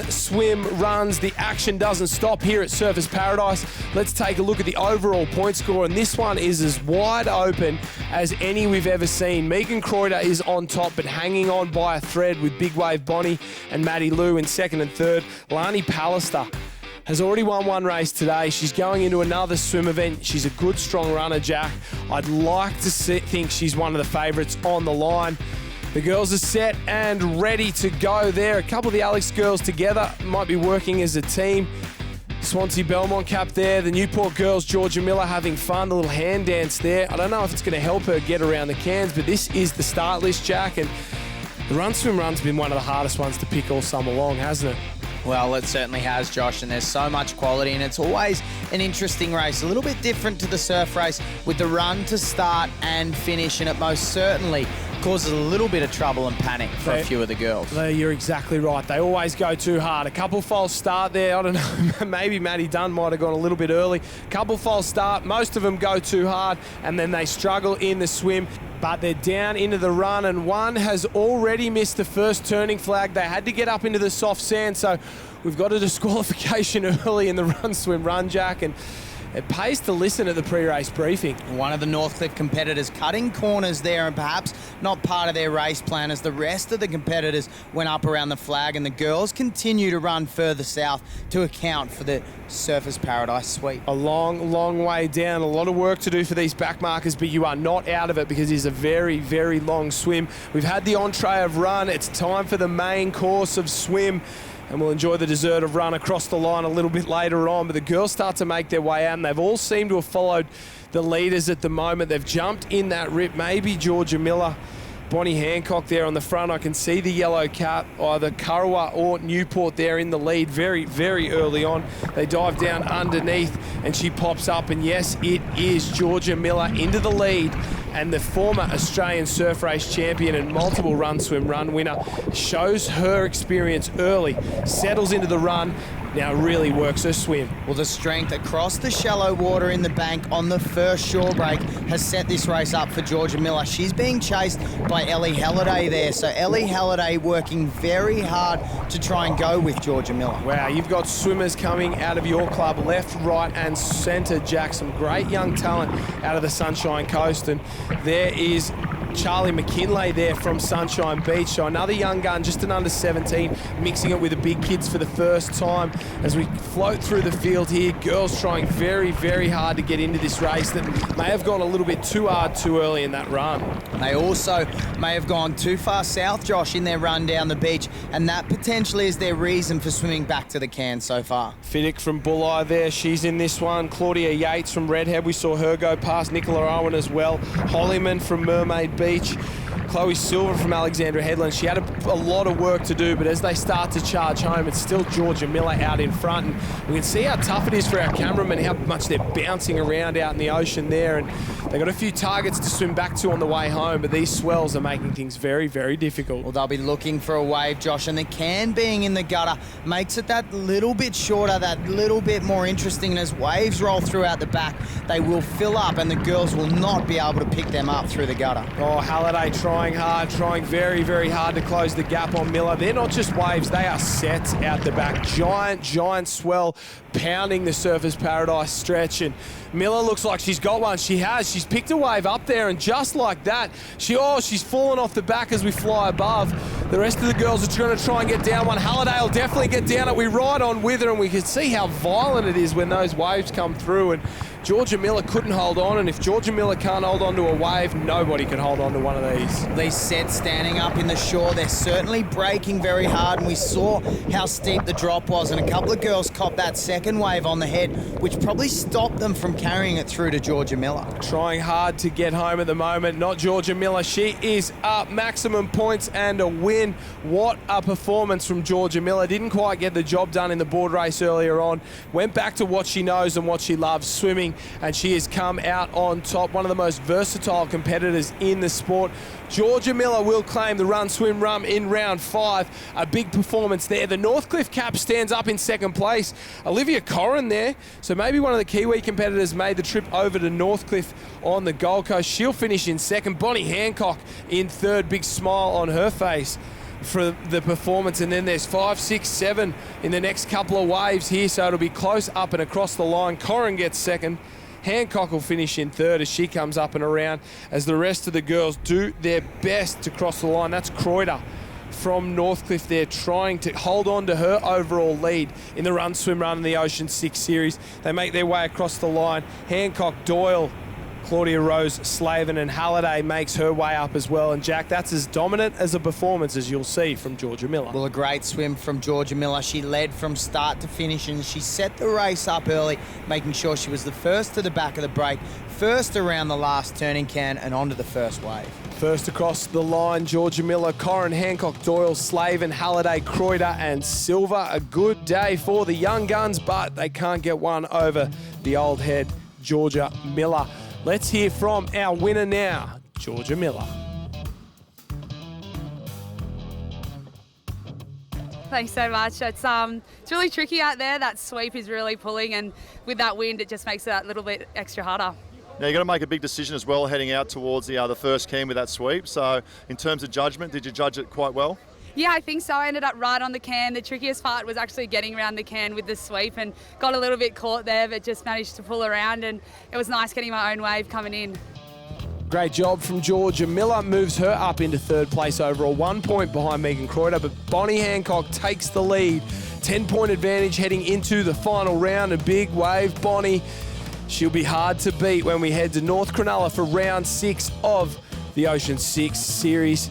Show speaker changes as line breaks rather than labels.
Swim runs. The action doesn't stop here at Surfers Paradise. Let's take a look at the overall point score, and this one is as wide open as any we've ever seen. Megan Kreuter is on top, but hanging on by a thread with Big Wave Bonnie and Maddie Lou in second and third. Lani Pallister has already won one race today. She's going into another swim event. She's a good, strong runner, Jack. I'd like to think she's one of the favourites on the line. The girls are set and ready to go there. A couple of the Alex girls together might be working as a team. Swansea Belmont cap there. The Newport girls, Georgia Miller, having fun. The little hand dance there. I don't know if it's going to help her get around the cans, but this is the start list, Jack. And the run swim run's been one of the hardest ones to pick all summer long, hasn't it?
Well, it certainly has, Josh, and there's so much quality, and it's always an interesting race. A little bit different to the surf race with the run to start and finish, and it most certainly causes a little bit of trouble and panic for a few of the girls.
You're exactly right. They always go too hard. A couple false start there. I don't know, maybe Maddie Dunn might have gone a little bit early. Couple false start. Most of them go too hard, and then they struggle in the swim. But they're down into the run, and one has already missed the first turning flag. They had to get up into the soft sand, so we've got a disqualification early in the run, swim, run, Jack, and it pays to listen to the pre-race briefing.
One of the Northcliffe competitors cutting corners there, and perhaps not part of their race plan, as the rest of the competitors went up around the flag, and the girls continue to run further south to account for the Surfers Paradise sweep.
A long, long way down. A lot of work to do for these back markers, but you are not out of it because it is a very, very long swim. We've had the entree of run. It's time for the main course of swim, and we'll enjoy the dessert of run across the line a little bit later on. But the girls start to make their way out, and they've all seemed to have followed the leaders at the moment. They've jumped in that rip. Maybe Georgia Miller, Bonnie Hancock there on the front. I can see the yellow cap, either Kurrawa or Newport there in the lead very, very early on. They dive down underneath, and she pops up, and yes, it is Georgia Miller into the lead. And the former Australian surf race champion and multiple run, swim, run winner shows her experience early, settles into the run, now really works her swim.
Well, the strength across the shallow water in the bank on the first shore break has set this race up for Georgia Miller. She's being chased by Ellie Halliday there, so Ellie Halliday working very hard to try and go with Georgia Miller.
Wow, you've got swimmers coming out of your club, left, right and centre, Jack. Some great young talent out of the Sunshine Coast, and there is Charlie McKinlay there from Sunshine Beach. So another young gun, just an under 17, mixing it with the big kids for the first time. As we float through the field here, girls trying very, very hard to get into this race that may have gone a little bit too hard too early in that run.
They also may have gone too far south, Josh, in their run down the beach, and that potentially is their reason for swimming back to the can so far.
Fiddick from Bulleye there, she's in this one. Claudia Yates from Redhead, we saw her go past. Nicola Owen as well. Hollyman from Mermaid Beach. Chloe Silver from Alexandra Headland. She had a lot of work to do, but as they start to charge home, it's still Georgia Miller out in front. And we can see how tough it is for our cameramen, how much they're bouncing around out in the ocean there. And they've got a few targets to swim back to on the way home, but these swells are making things very, very difficult.
Well, they'll be looking for a wave, Josh, and the can being in the gutter makes it that little bit shorter, that little bit more interesting. And as waves roll throughout the back, they will fill up, and the girls will not be able to pick them up through the gutter.
Oh, Halliday trying hard, trying very, very hard to close the gap on Miller. They're not just waves, they are sets out the back. Giant, giant swell pounding the Surfers Paradise stretch, and Miller looks like she's got one. She has. She's picked a wave up there, and just like that, she's fallen off the back as we fly above. The rest of the girls are going to try and get down one. Halliday will definitely get down it. We ride on with her, and we can see how violent it is when those waves come through, and Georgia Miller couldn't hold on, and if Georgia Miller can't hold on to a wave, nobody can hold on to one of these.
These sets standing up in the shore, they're certainly braking very hard, and we saw how steep the drop was, and a couple of girls copped that second wave on the head, which probably stopped them from carrying it through to Georgia Miller.
Trying hard to get home at the moment, not Georgia Miller. She is up, maximum points and a win. What a performance from Georgia Miller. Didn't quite get the job done in the board race earlier on. Went back to what she knows and what she loves, swimming, and she has come out on top. One of the most versatile competitors in the sport. Georgia Miller will claim the run, swim, run in round 5. A big performance there. The Northcliffe cap stands up in second place. Olivia Corrin there. So maybe one of the Kiwi competitors made the trip over to Northcliffe on the Gold Coast. She'll finish in second. Bonnie Hancock in third. Big smile on her face. for the performance. And then there's 5, 6, 7 in the next couple of waves here, so it'll be close up and across the line. Corrin gets second. Hancock will finish in third as she comes up and around, as the rest of the girls do their best to cross the line. That's Kreuter from Northcliffe there, trying to hold on to her overall lead in the run, swim, run in the Ocean 6 series. They make their way across the line. Hancock, Doyle, Claudia Rose, Slavin and Halliday makes her way up as well. And Jack, that's as dominant as a performance as you'll see from Georgia Miller.
Well, a great swim from Georgia Miller. She led from start to finish and she set the race up early, making sure she was the first to the back of the break, first around the last turning can and onto the first wave.
First across the line, Georgia Miller, Corrin, Hancock, Doyle, Slavin, Halliday, Kreuter and Silver. A good day for the young guns, but they can't get one over the old head, Georgia Miller. Let's hear from our winner now, Georgia Miller.
Thanks so much. It's really tricky out there. That sweep is really pulling, and with that wind, it just makes it that little bit extra harder.
Now, you've got to make a big decision as well heading out towards the first can with that sweep. So in terms of judgment, did you judge it quite well?
Yeah, I think so. I ended up right on the can. The trickiest part was actually getting around the can with the sweep and got a little bit caught there, but just managed to pull around, and it was nice getting my own wave coming in.
Great job from Georgia Miller, moves her up into third place overall, 1 point behind Megan Kreuter, but Bonnie Hancock takes the lead. 10-point advantage heading into the final round. A big wave, Bonnie. She'll be hard to beat when we head to North Cronulla for round 6 of the Ocean 6 series.